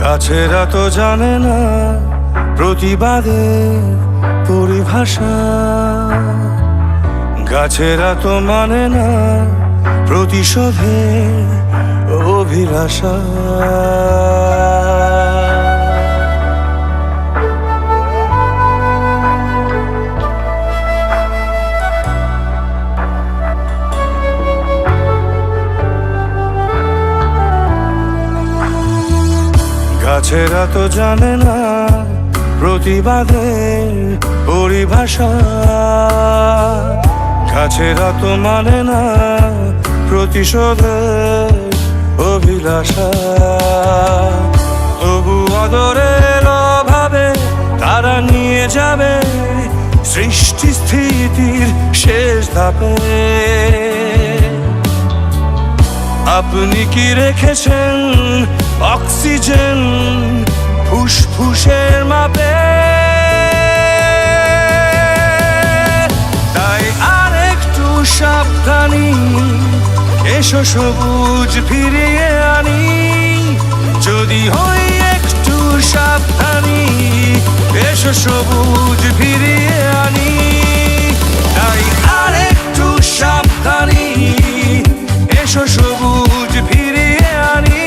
গাছেরা তো জানে না প্রতিবাদের পরিভাষা, গাছেরা তো মানে না প্রতিশোধের অভিলাষা। গাছেরা তো জানে না প্রতিবাদের পরিভাষা, গাছেরা তো মানে না প্রতিশোধের অভিলাষা। তবু আদরের অভাবে তারা নিয়ে যাবে সৃষ্টি স্থিতির শেষ ধাপে। আপনি কি রেখেছেন অক্সিজেন ফুসফুসের মাপে? তাই আরেকটু সাবধানী, এসো সবুজ ফিরিয়ে আনি। যদি হই একটু সাবধানী, এসো সবুজ ফিরিয়ে আনি। তাই আরেকটু সাবধানী, এসো সবুজ ফিরিয়ে আনি।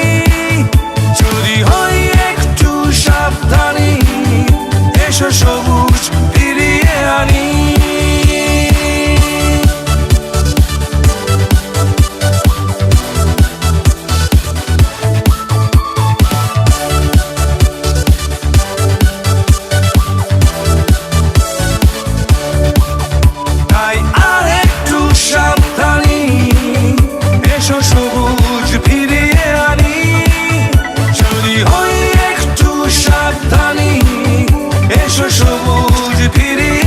যদি হই একটু সাবধানী, এসো সবুজ ফিরিয়ে আনি। তাই আরেকটু সাবধানী, এসো সবুজ ফিরিয়ে আনি। যদি হই একটু সাবধানী, এসো সবুজ ফিরিয়ে